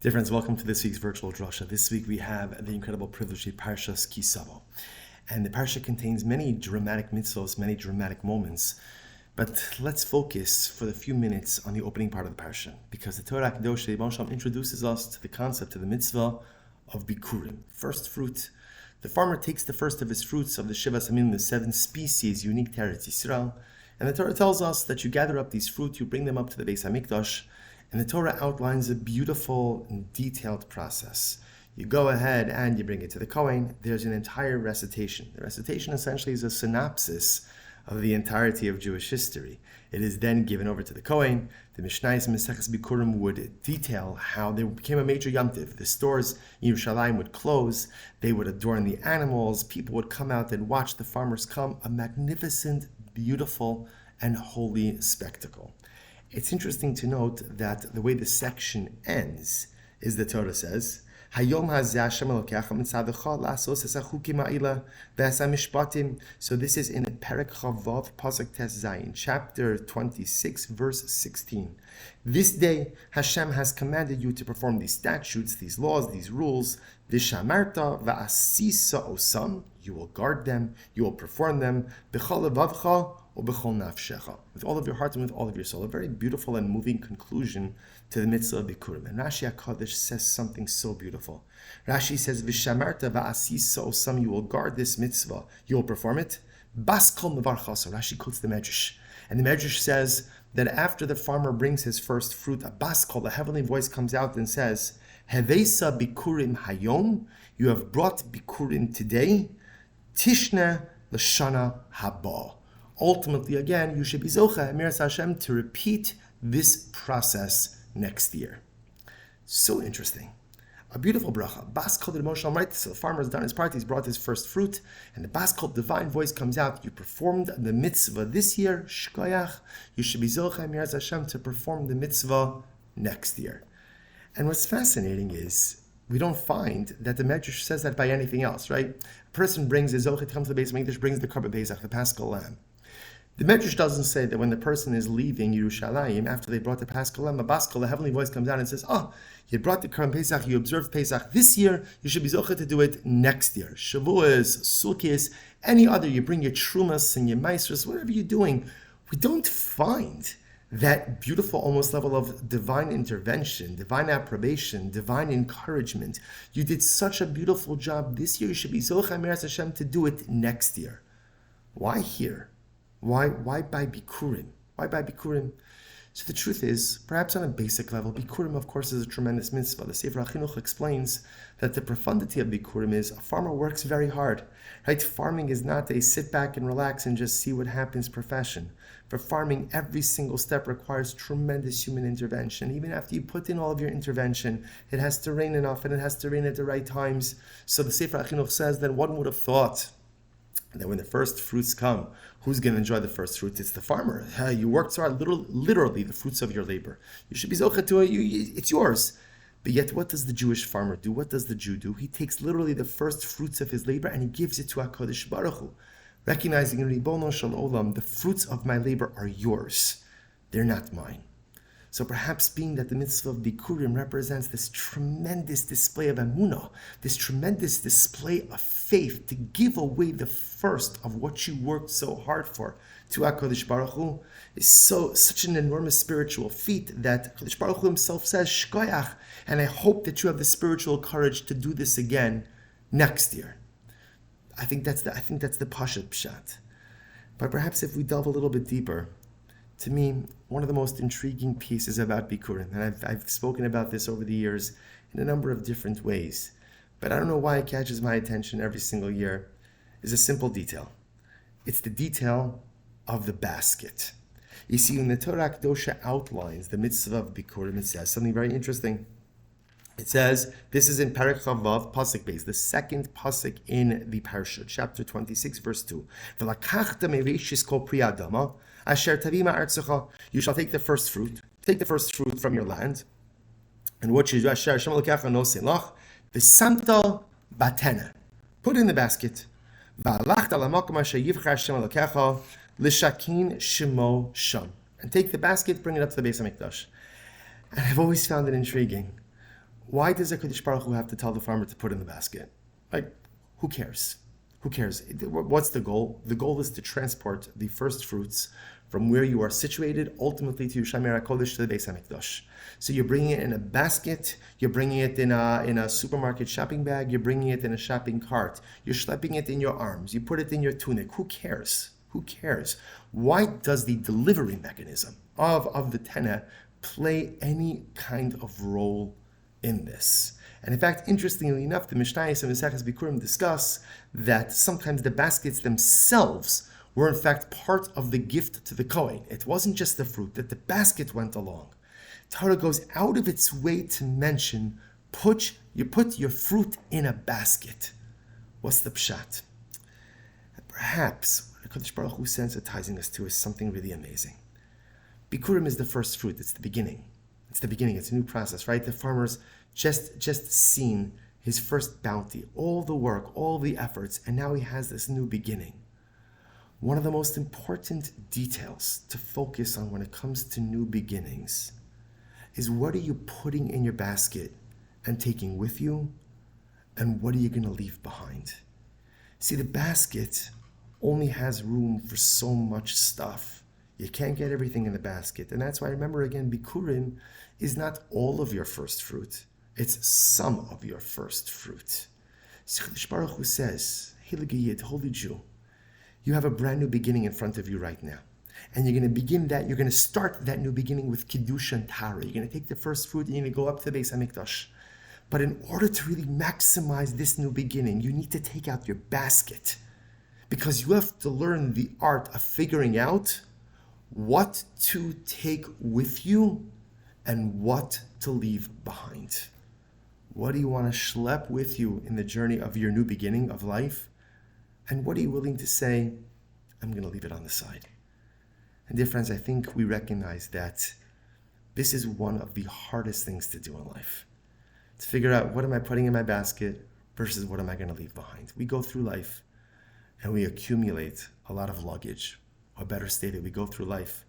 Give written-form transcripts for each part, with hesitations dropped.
Dear friends, welcome to this week's virtual Drasha. This week we have the incredible privilege of Parshas Tavo. And the Parsha contains many dramatic mitzvahs, many dramatic moments. But let's focus for the few minutes on the opening part of the Parsha, because the Torah Kadosh introduces us to the concept, to the mitzvah of bikurim, first fruit. The farmer takes the first of his fruits of the Shiva Samim, the 7 species unique to Eretz Yisrael. And the Torah tells us that you gather up these fruit, you bring them up to the Beis HaMikdash, and the Torah outlines a beautiful and detailed process. You go ahead and you bring it to the Kohen. There's an entire recitation. The recitation essentially is a synopsis of the entirety of Jewish history. It is then given over to the Kohen. The Mishnayos and Maseches Bikurim would detail how there became a major Yom Tov. The stores in Yerushalayim would close. They would adorn the animals. People would come out and watch the farmers come. A magnificent, beautiful, and holy spectacle. It's interesting to note that the way the section ends is the Torah says, Hayom hazeh Hashem Elokecha mitzadecha la'asos es hachukim ha'ila ve'es hamishpatim. So this is in Perek Chavav, Pasuk Tes Zayin, chapter 26, verse 16. This day Hashem has commanded you to perform these statutes, these laws, these rules. V'shamarta va'asisa osam. You will guard them, you will perform them. B'chol levavcha with all of your heart and with all of your soul. A very beautiful and moving conclusion to the mitzvah of bikurim. And Rashi HaKadosh says something so beautiful. Rashi says, "V'shamarta va'asisa osam." You will guard this mitzvah. You will perform it. Bas kol mevarcha. So Rashi quotes the Medrash, and the Medrash says that after the farmer brings his first fruit, a bas kol, a heavenly voice comes out and says, "Heveisa bikurim hayom." You have brought bikurim today. Tishna l'shana haba. Ultimately, again, you should be zocha, emiras Hashem, to repeat this process next year. So interesting. A beautiful bracha. Bas kol Moshe Almighty. So the farmer's done his part, he's brought his first fruit, and the bas kol divine voice comes out. You performed the mitzvah this year, shkoyach. You should be zocha, emiras Hashem, to perform the mitzvah next year. And what's fascinating is, we don't find that the Medrash says that by anything else, right? A person brings his zocha, comes to the Beis HaMikdash, brings the Karban Pesach, the Paschal Lamb. The Medrash doesn't say that when the person is leaving Yerushalayim, after they brought the Paschal Lamb, a Baskal, the heavenly voice comes down and says, you brought the Karban Pesach, you observed Pesach this year, you should be zocha to do it next year. Shavuos, Sukkos, any other, you bring your Trumas and your Maestros, whatever you're doing. We don't find that beautiful almost level of divine intervention, divine approbation, divine encouragement. You did such a beautiful job this year, you should be zocha emiras Hashem to do it next year. Why here? Why by bikurim? Why by bikurim? So the truth is, perhaps on a basic level, bikurim, of course, is a tremendous mitzvah. The Sefer HaChinuch explains that the profundity of bikurim is a farmer works very hard. Right? Farming is not a sit back and relax and just see what happens profession. For farming, every single step requires tremendous human intervention. Even after you put in all of your intervention, it has to rain enough and it has to rain at the right times. So the Sefer HaChinuch says that one would have thought that when the first fruits come, who's going to enjoy the first fruits? It's the farmer. You worked so hard, literally the fruits of your labor. You should be zocha to it, it's yours. But yet, what does the Jewish farmer do? What does the Jew do? He takes literally the first fruits of his labor and he gives it to HaKadosh Baruch Hu, recognizing in Ribono Shel Olam, the fruits of my labor are yours. They're not mine. So perhaps being that the mitzvah of bikurim represents this tremendous display of emunah, this tremendous display of faith to give away the first of what you worked so hard for to HaKadosh Baruch Hu is such an enormous spiritual feat that HaKadosh Baruch Hu himself says, shkoyach, and I hope that you have the spiritual courage to do this again next year. I think that's the Pashat Pshat. But perhaps if we delve a little bit deeper, to me, one of the most intriguing pieces about bikurim, and I've spoken about this over the years in a number of different ways, but I don't know why it catches my attention every single year, is a simple detail. It's the detail of the basket. You see, when the Torah Kedosha outlines the mitzvah of bikurim, it says something very interesting. It says, this is in Perek Chavav, Pasuk Beis, the second Pasuk in the Parsha, chapter 26, verse 2. V'lakachta mereishis kol pri adama, asher tavima artzecha. You shall take the first fruit. Take the first fruit from your land. And what you do, asher Hashem Elokecha nosin lach, v'samta batena. Put it in the basket. V'alachta lamakom asher yivcha Hashem Elokecha, l'shakin shemo sham. And take the basket, bring it up to the Beis HaMikdash. And I've always found it intriguing. Why does HaKadosh Baruch Hu have to tell the farmer to put in the basket? Like, who cares? Who cares? What's the goal? The goal is to transport the first fruits from where you are situated, ultimately to Shamir HaKodesh, to the Beis HaMikdash. So you're bringing it in a basket, you're bringing it in a supermarket shopping bag, you're bringing it in a shopping cart, you're schlepping it in your arms, you put it in your tunic. Who cares? Who cares? Why does the delivery mechanism of the tenna play any kind of role in this? And in fact, interestingly enough, the Mishnayos and Maseches Bikurim discuss that sometimes the baskets themselves were in fact part of the gift to the Kohen. It wasn't just the fruit, that the basket went along. Torah goes out of its way to mention, you put your fruit in a basket. What's the pshat? Perhaps what HaKadosh Baruch Hu sensitizing us to is something really amazing. Bikurim is the first fruit, it's the beginning. It's the beginning, it's a new process, right? The farmer's just seen his first bounty, all the work, all the efforts, and now he has this new beginning. One of the most important details to focus on when it comes to new beginnings is what are you putting in your basket and taking with you, and what are you going to leave behind? See, the basket only has room for so much stuff. You can't get everything in the basket, and that's why, remember again, bikurim is not all of your first fruit. It's some of your first fruit. HaKadosh Baruch Hu says, Holy Jew, you have a brand new beginning in front of you right now. And you're going to start that new beginning with Kiddush and Tara. You're going to take the first fruit and you're going to go up to the Beis HaMikdash. But in order to really maximize this new beginning, you need to take out your basket. Because you have to learn the art of figuring out what to take with you and what to leave behind. What do you want to schlep with you in the journey of your new beginning of life? And what are you willing to say, I'm going to leave it on the side? And dear friends, I think we recognize that this is one of the hardest things to do in life. To figure out what am I putting in my basket versus what am I going to leave behind. We go through life and we accumulate a lot of luggage. Or better stated, we go through life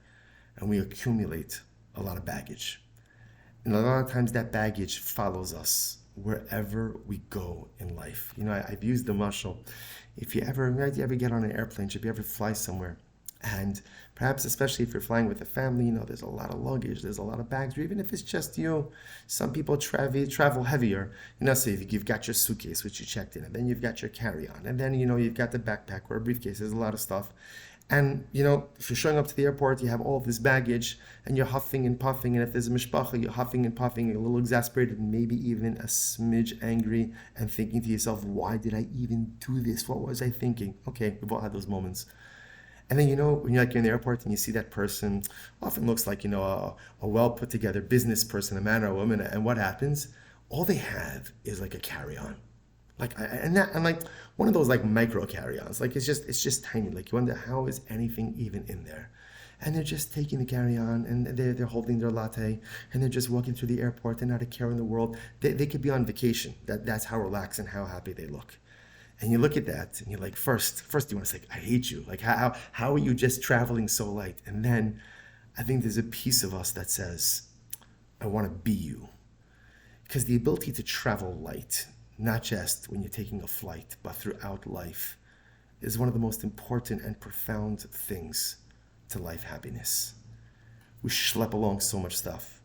and we accumulate a lot of baggage. And a lot of times that baggage follows us wherever we go in life. You know, I've used the mashal. If you ever get on an airplane, if you ever fly somewhere, and perhaps especially if you're flying with a family, you know, there's a lot of luggage, there's a lot of bags, or even if it's just you, some people travel heavier. You know, so you've got your suitcase, which you checked in, and then you've got your carry-on, and then, you know, you've got the backpack or a briefcase, there's a lot of stuff. And, you know, if you're showing up to the airport, you have all this baggage, and you're huffing and puffing, and if there's a mishpacha, you're huffing and puffing, you're a little exasperated, maybe even a smidge angry, and thinking to yourself, why did I even do this? What was I thinking? Okay, we've all had those moments. And then, you know, when you're in the airport and you see that person, often looks like, you know, a well put together business person, a man or a woman, and what happens? All they have is like a carry-on. Like, and like one of those like micro carry-ons. Like it's just tiny. Like you wonder, how is anything even in there? And they're just taking the carry-on and they're holding their latte and they're just walking through the airport. They're not a care in the world. They could be on vacation. That's how relaxed and how happy they look. And you look at that and you're like, first you want to say, I hate you. Like how are you just traveling so light? And then I think there's a piece of us that says, I want to be you. Because the ability to travel light, not just when you're taking a flight, but throughout life, is one of the most important and profound things to life happiness. We schlep along so much stuff.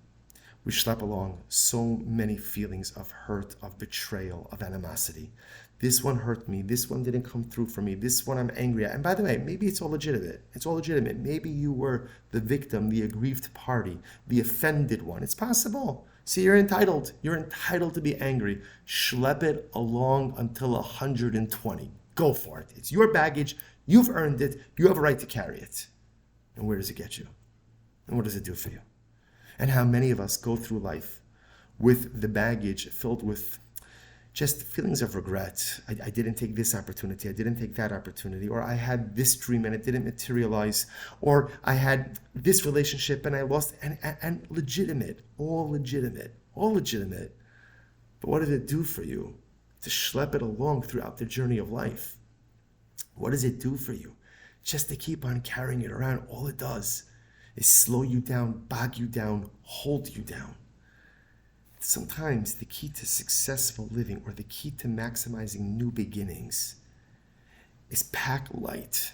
We schlep along so many feelings of hurt, of betrayal, of animosity. This one hurt me. This one didn't come through for me. This one I'm angry at. And by the way, maybe it's all legitimate. It's all legitimate. Maybe you were the victim, the aggrieved party, the offended one. It's possible. See, you're entitled. You're entitled to be angry. Schlep it along until 120. Go for it. It's your baggage. You've earned it. You have a right to carry it. And where does it get you? And what does it do for you? And how many of us go through life with the baggage filled with just feelings of regret. I didn't take this opportunity. I didn't take that opportunity. Or I had this dream and it didn't materialize. Or I had this relationship and I lost. And legitimate. All legitimate. All legitimate. But what does it do for you to schlep it along throughout the journey of life? What does it do for you? Just to keep on carrying it around, all it does is slow you down, bog you down, hold you down. Sometimes the key to successful living, or the key to maximizing new beginnings, is pack light.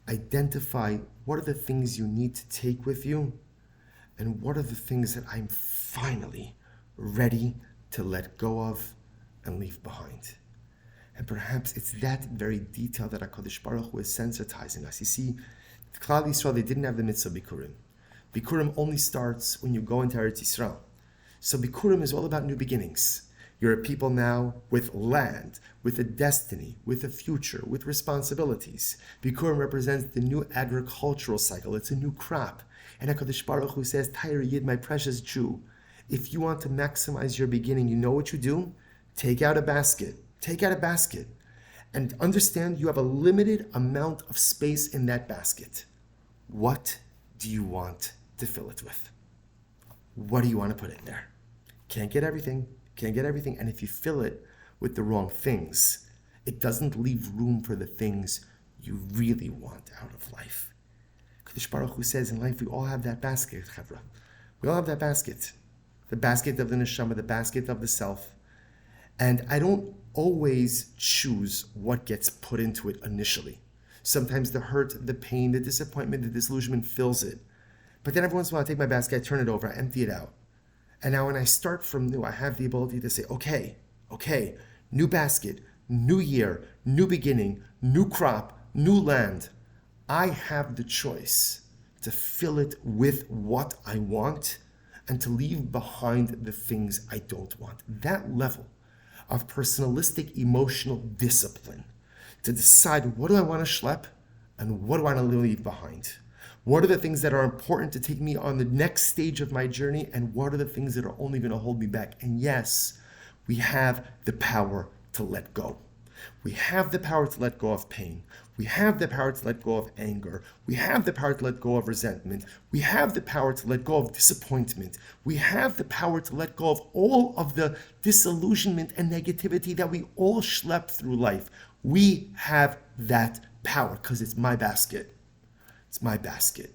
Identify what are the things you need to take with you, and what are the things that I'm finally ready to let go of and leave behind. And perhaps it's that very detail that HaKadosh Baruch Hu is sensitizing us. You see, Klal Yisrael, they didn't have the mitzvah bikurim. Bikurim only starts when you go into Eretz Yisrael. So bikurim is all about new beginnings. You're a people now with land, with a destiny, with a future, with responsibilities. Bikurim represents the new agricultural cycle. It's a new crop. And HaKadosh Baruch Hu says, Tyre Yid, my precious Jew, if you want to maximize your beginning, you know what you do? Take out a basket. Take out a basket. And understand you have a limited amount of space in that basket. What do you want to fill it with? What do you want to put in there? Can't get everything. Can't get everything. And if you fill it with the wrong things, it doesn't leave room for the things you really want out of life. Kadosh Baruch Hu says in life, we all have that basket, Chavra. We all have that basket. The basket of the neshama, the basket of the self. And I don't always choose what gets put into it initially. Sometimes the hurt, the pain, the disappointment, the disillusionment fills it. But then every once in a while I take my basket, I turn it over, I empty it out. And now when I start from new, I have the ability to say, okay, new basket, new year, new beginning, new crop, new land. I have the choice to fill it with what I want and to leave behind the things I don't want. That level of personalistic emotional discipline to decide, what do I want to schlep and what do I want to leave behind? What are the things that are important to take me on the next stage of my journey, and what are the things that are only going to hold me back? And yes, we have the power to let go. We have the power to let go of pain. We have the power to let go of anger. We have the power to let go of resentment. We have the power to let go of disappointment. We have the power to let go of all of the disillusionment and negativity that we all schlep through life. We have that power because it's my basket. It's my basket.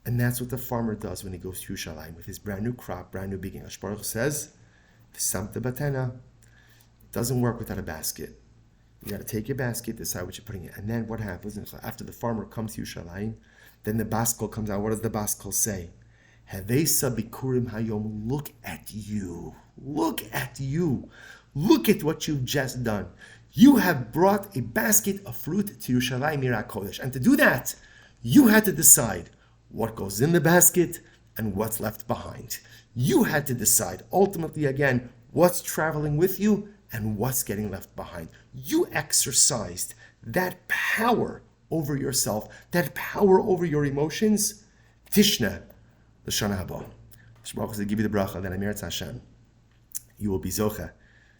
And that's what the farmer does when he goes to Yerushalayim with his brand new crop, brand new beginning. HaKadosh Baruch Hu says, V'samta batena. It doesn't work without a basket. You got to take your basket, decide what you're putting in. And then what happens? After the farmer comes to Yerushalayim, then the baskel comes out. What does the baskel say? Havesa bikurim hayom. Look at you. Look at you. Look at what you've just done. You have brought a basket of fruit to Yerushalayim Yirah Kodesh. And to do that, you had to decide what goes in the basket and what's left behind. You had to decide, ultimately, again, what's traveling with you and what's getting left behind. You exercised that power over yourself, that power over your emotions. Tishna, l'shana haba. Shemach will give you the bracha, then Amir Hashem. You will be zocha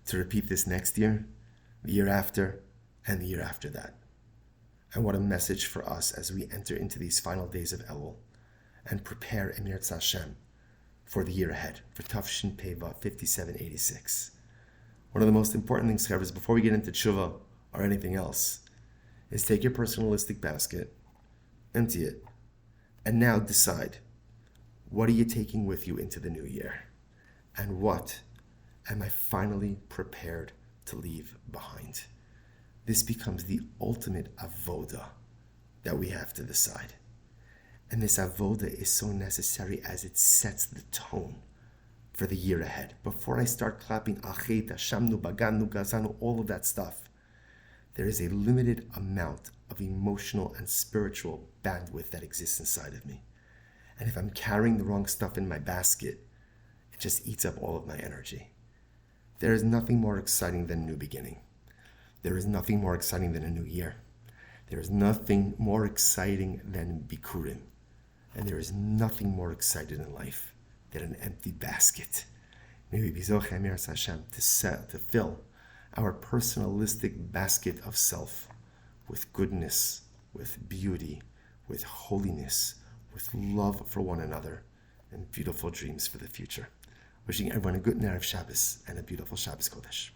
to repeat this next year, the year after, and the year after that. And what a message for us as we enter into these final days of Elul and prepare Emir Hashem for the year ahead, for Tavshin Peva 5786. One of the most important things, however, is before we get into tshuva or anything else, is take your personalistic basket, empty it, and now decide, what are you taking with you into the new year? And what am I finally prepared to leave behind? This becomes the ultimate avoda that we have to decide. And this avoda is so necessary as it sets the tone for the year ahead. Before I start clapping achet, shamnu, baganu, gazanu, all of that stuff, there is a limited amount of emotional and spiritual bandwidth that exists inside of me. And if I'm carrying the wrong stuff in my basket, it just eats up all of my energy. There is nothing more exciting than a new beginning. There is nothing more exciting than a new year. There is nothing more exciting than bikurim. And there is nothing more exciting in life than an empty basket. May we be zocheh Amir Hashem to fill our personalistic basket of self with goodness, with beauty, with holiness, with love for one another, and beautiful dreams for the future. Wishing everyone a good Erev Shabbos and a beautiful Shabbos Kodesh.